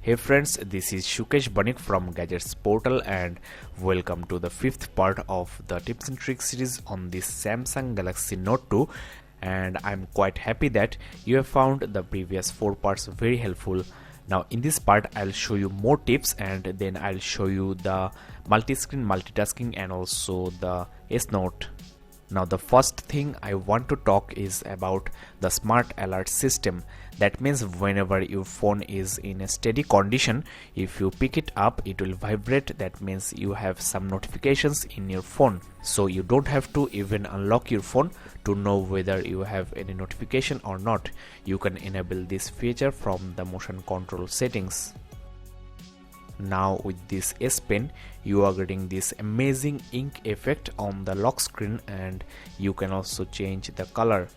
Hey friends, this is Sukesh Banik from Gadgets Portal and welcome to the fifth part of the tips and tricks series on this Samsung Galaxy Note 2, and I'm quite happy that you have found the previous 4 parts very helpful. Now in this part I'll show you more tips and then I'll show you the multi-screen multitasking and also the S Note. Now the first thing I want to talk is about the smart alert system. That means whenever your phone is in a steady condition, if you pick it up it will vibrate. That means you have some notifications in your phone, so you don't have to even unlock your phone to know whether you have any notification or not. You can enable this feature from the motion control settings. Now with this S Pen you are getting this amazing ink effect on the lock screen, and you can also change the color.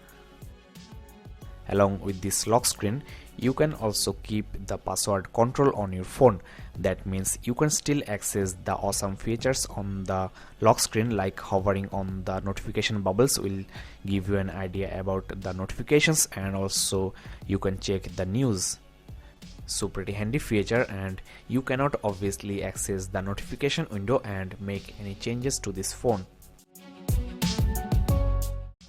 Along with this lock screen you can also keep the password control on your phone. That means you can still access the awesome features on the lock screen, like hovering on the notification bubbles will give you an idea about the notifications, and also you can check the news. So pretty handy feature, and you cannot obviously access the notification window and make any changes to this phone.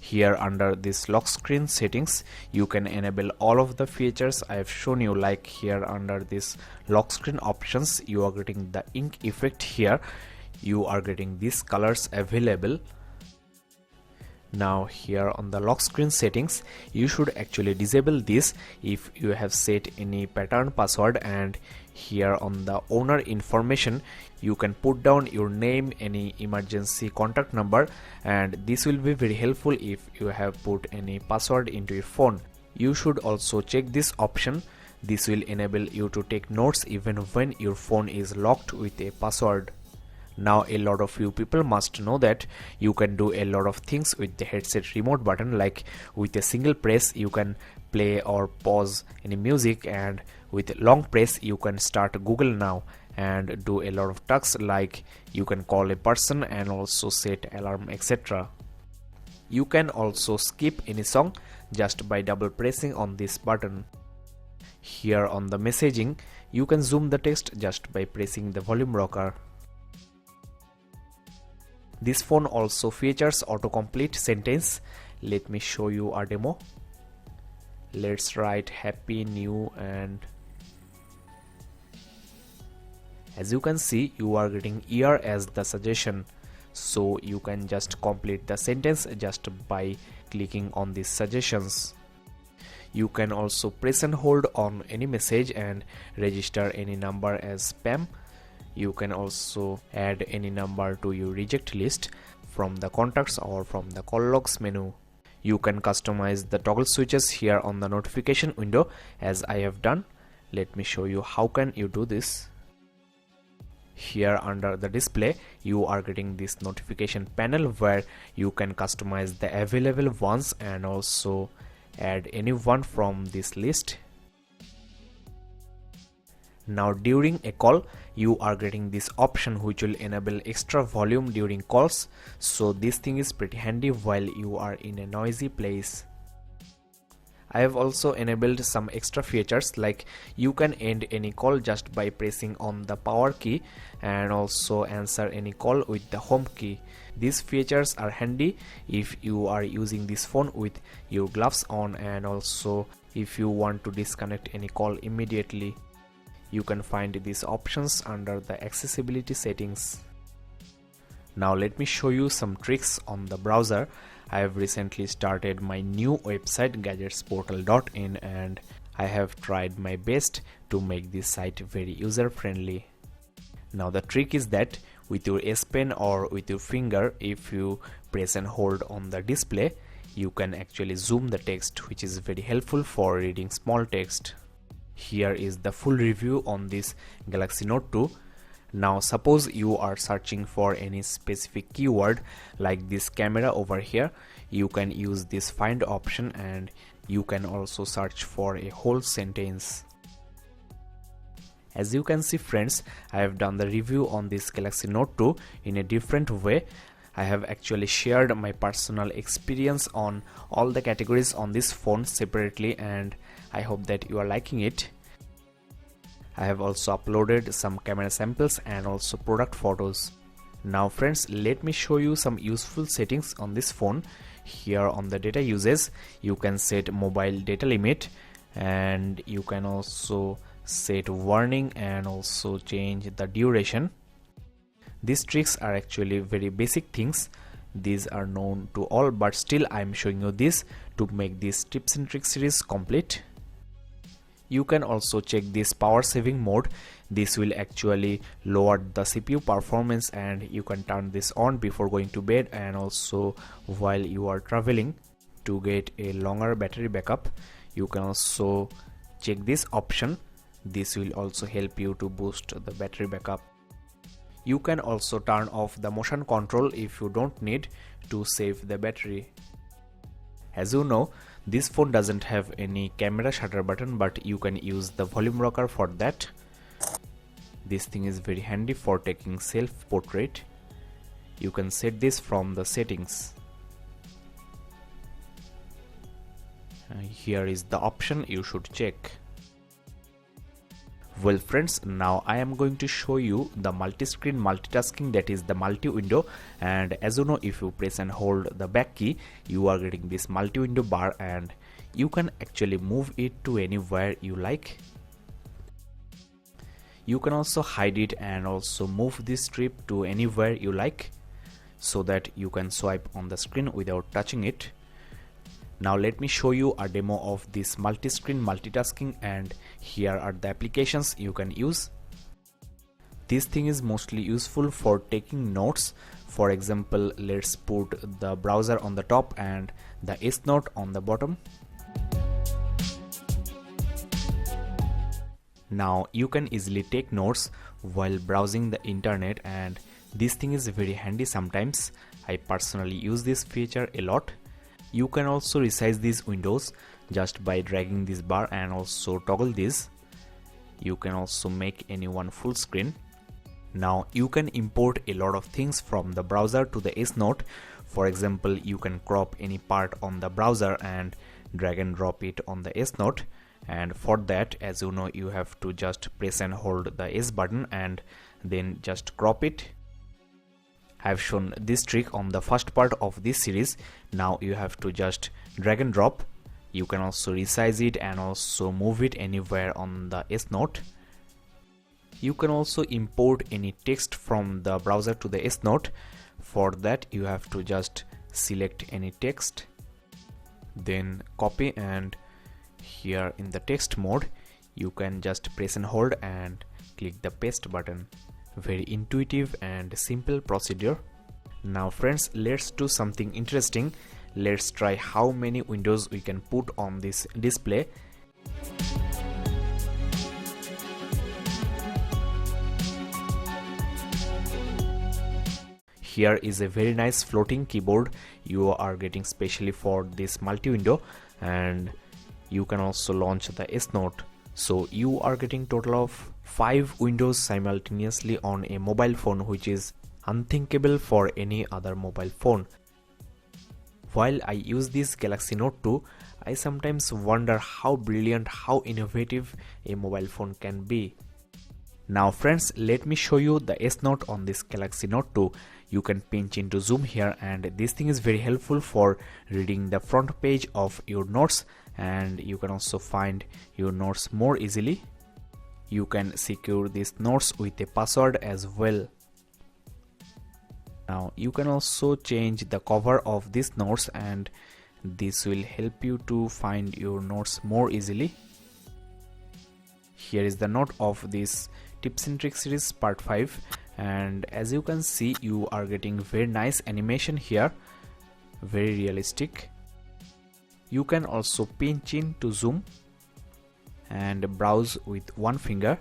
Here under this lock screen settings you can enable all of the features I have shown you. Like here under this lock screen options you are getting the ink effect. Here you are getting these colors available. Now here on the lock screen settings you should actually disable this if you have set any pattern password, and here on the owner information you can put down your name, any emergency contact number, and this will be very helpful if you have put any password into your phone. You should also check this option. This will enable you to take notes even when your phone is locked with a password. Now a lot of you people must know that you can do a lot of things with the headset remote button, like with a single press you can play or pause any music, and with long press you can start Google Now and do a lot of tasks, like you can call a person and also set alarm, etc. You can also skip any song just by double pressing on this button. Here on the messaging you can zoom the text just by pressing the volume rocker. This phone also features autocomplete sentence. Let me show you a demo. Let's write Happy New, and as you can see you are getting year as the suggestion, so you can just complete the sentence just by clicking on these suggestions. You can also press and hold on any message and register any number as spam. You can also add any number to your reject list from the contacts or from the call logs menu. You can customize the toggle switches here on the notification window as I have done. Let me show you how can you do this. Here under the display you are getting this notification panel where you can customize the available ones and also add any one from this list. Now during a call you are getting this option which will enable extra volume during calls, so this thing is pretty handy while you are in a noisy place. I have also enabled some extra features, like you can end any call just by pressing on the power key and also answer any call with the home key. These features are handy if you are using this phone with your gloves on, and also if you want to disconnect any call immediately. You can find these options under the accessibility settings. Now let me show you some tricks on the browser. I have recently started my new website gadgetsportal.in, and I have tried my best to make this site very user friendly. Now the trick is that with your S Pen or with your finger, if you press and hold on the display, you can actually zoom the text, which is very helpful for reading small text. Here is the full review on this Galaxy Note 2. Now suppose you are searching for any specific keyword like this camera over here, you can use this find option and you can also search for a whole sentence. As you can see friends, I have done the review on this Galaxy Note 2 in a different way. I have actually shared my personal experience on all the categories on this phone separately, and I hope that you are liking it. I have also uploaded some camera samples and also product photos. Now friends, let me show you some useful settings on this phone. Here on the data uses, you can set mobile data limit, and you can also set warning and also change the duration. These tricks are actually very basic things. These are known to all, but still I am showing you this to make this tips and tricks series complete. You can also check this power saving mode. This will actually lower the CPU performance, and you can turn this on before going to bed and also while you are traveling to get a longer battery backup. You can also check this option. This will also help you to boost the battery backup. You can also turn off the motion control if you don't need to save the battery. As you know, this phone doesn't have any camera shutter button, but you can use the volume rocker for that. This thing is very handy for taking self-portrait. You can set this from the settings. Here is the option you should check. Well friends, now I am going to show you the multi-screen multitasking, that is the multi-window. And as you know, if you press and hold the back key, you are getting this multi-window bar, and you can actually move it to anywhere you like. You can also hide it and also move this strip to anywhere you like, so that you can swipe on the screen without touching it. Now let me show you a demo of this multi-screen multitasking, and here are the applications you can use. This thing is mostly useful for taking notes. For example, let's put the browser on the top and the S Note on the bottom. Now you can easily take notes while browsing the internet, and this thing is very handy sometimes. I personally use this feature a lot. You can also resize these windows just by dragging this bar and also toggle this. You can also make any one full screen. Now you can import a lot of things from the browser to the S Note. For example, you can crop any part on the browser and drag and drop it on the S Note. And for that, as you know, you have to just press and hold the S button and then just crop it. I have shown this trick on the first part of this series. Now you have to just drag and drop. You can also resize it and also move it anywhere on the S Note. You can also import any text from the browser to the S Note. For that, you have to just select any text, then copy, and here in the text mode you can just press and hold and click the paste button. Very intuitive and simple procedure. Now friends, let's do something interesting. Let's try how many windows we can put on this display. Here is a very nice floating keyboard you are getting specially for this multi-window, and you can also launch the S Note. So you are getting total of 5 windows simultaneously on a mobile phone, which is unthinkable for any other mobile phone. While I use this Galaxy Note 2, I sometimes wonder how brilliant, how innovative a mobile phone can be. Now friends, let me show you the S Note on this Galaxy Note 2. You can pinch into zoom here, and this thing is very helpful for reading the front page of your notes, and you can also find your notes more easily. You can secure these notes with a password as well. Now you can also change the cover of these notes, and this will help you to find your notes more easily. Here is the note of this tips and tricks series part 5, and as you can see, you are getting very nice animation here, very realistic. You can also pinch in to zoom and browse with one finger.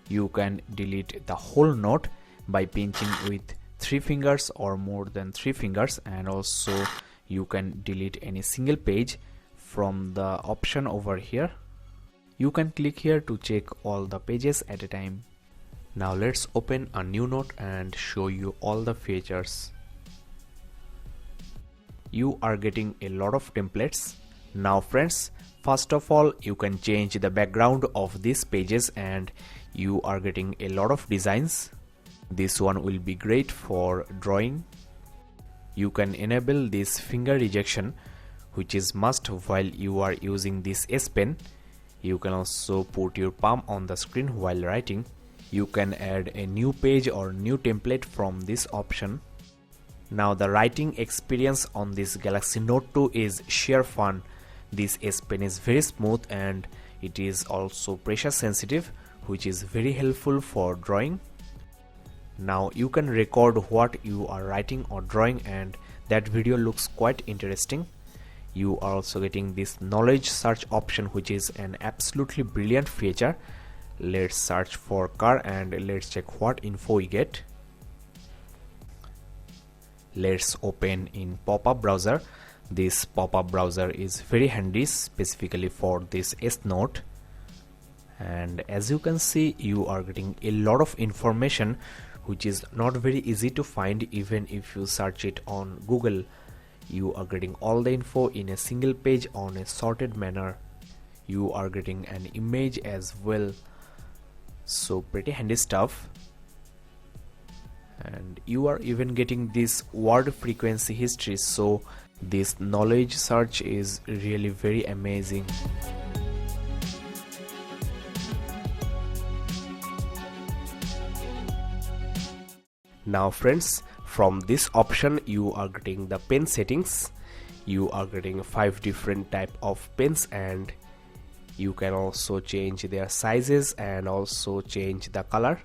You can delete the whole note by pinching with 3 fingers or more than 3 fingers, and also you can delete any single page from the option over here. You can click here to check all the pages at a time. Now let's open a new note and show you all the features. You are getting a lot of templates. Now friends, first of all you can change the background of these pages and you are getting a lot of designs. This one will be great for drawing. You can enable this finger rejection, which is must while you are using this S Pen. You can also put your palm on the screen while writing. You can add a new page or new template from this option. Now the writing experience on this Galaxy Note 2 is sheer fun. This S Pen is very smooth and it is also pressure sensitive, which is very helpful for drawing. Now you can record what you are writing or drawing and that video looks quite interesting. You are also getting this knowledge search option, which is an absolutely brilliant feature. Let's search for car and let's check what info we get. Let's open in pop-up browser. This pop-up browser is very handy specifically for this S Note, and as you can see you are getting a lot of information which is not very easy to find even if you search it on Google. You are getting all the info in a single page on a sorted manner. You are getting an image as well, so pretty handy stuff. And you are even getting this word frequency history, so this knowledge search is really very amazing. Now friends, from this option you are getting the pen settings. You are getting 5 different type of pens and you can also change their sizes and also change the color.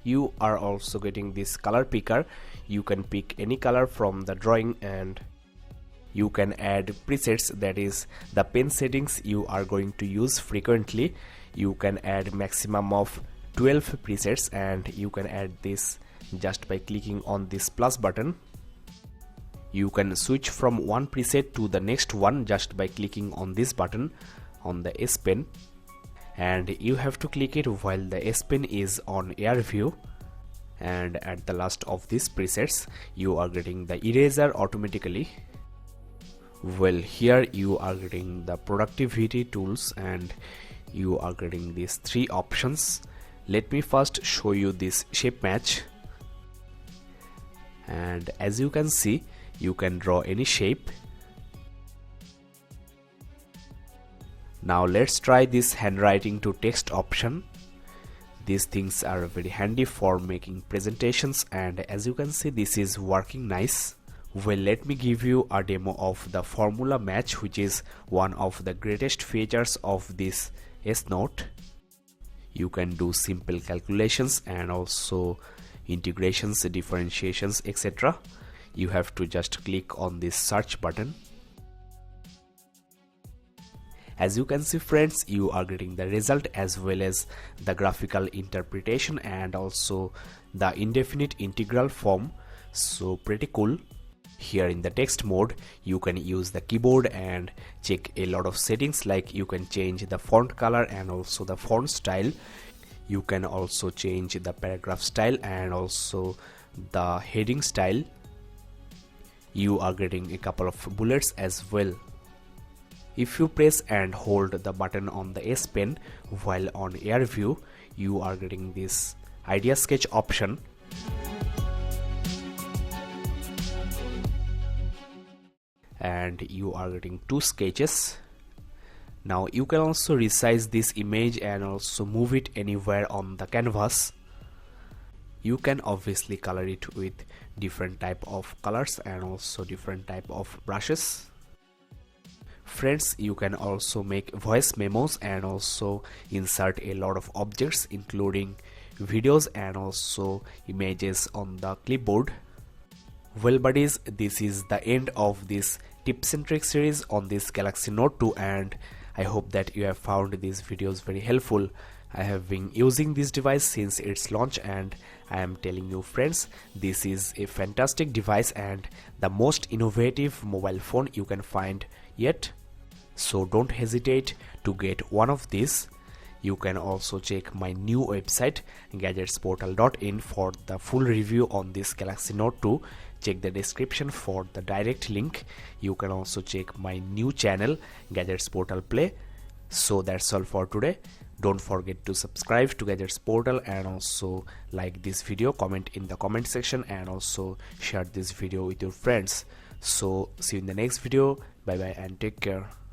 You are also getting this color picker. You can pick any color from the drawing and you can add presets, that is the pen settings you are going to use frequently. You can add maximum of 12 presets and you can add this just by clicking on this plus button. You can switch from one preset to the next one just by clicking on this button on the S Pen, and you have to click it while the S Pen is on air view. And at the last of these presets you are getting the eraser automatically. Well, here you are getting the productivity tools and you are getting these 3 options. Let me first show you this shape match, and as you can see you can draw any shape. Now let's try this handwriting to text option. These things are very handy for making presentations, and as you can see this is working nice. Well, let me give you a demo of the formula match, which is one of the greatest features of this S Note. You can do simple calculations and also integrations, differentiations, etc. You have to just click on this search button. As you can see friends, you are getting the result as well as the graphical interpretation and also the indefinite integral form, so pretty cool. Here in the text mode you can use the keyboard and check a lot of settings, like you can change the font color and also the font style. You can also change the paragraph style and also the heading style. You are getting a couple of bullets as well. If you press and hold the button on the S Pen while on air view, you are getting this idea sketch option. And you are getting 2 sketches. Now you can also resize this image and also move it anywhere on the canvas. You can obviously color it with different type of colors and also different type of brushes. Friends, you can also make voice memos and also insert a lot of objects including videos and also images on the clipboard. Well buddies, this is the end of this tips and tricks series on this Galaxy Note 2, and I hope that you have found these videos very helpful. I have been using this device since its launch and I am telling you friends, this is a fantastic device and the most innovative mobile phone you can find yet. So don't hesitate to get one of these. You can also check my new website gadgetsportal.in for the full review on this Galaxy Note 2, check the description for the direct link. You can also check my new channel Gadgets Portal Play. So that's all for today. Don't forget to subscribe to Gadgets Portal and also like this video, comment in the comment section, and also share this video with your friends. So see you in the next video. Bye bye and take care.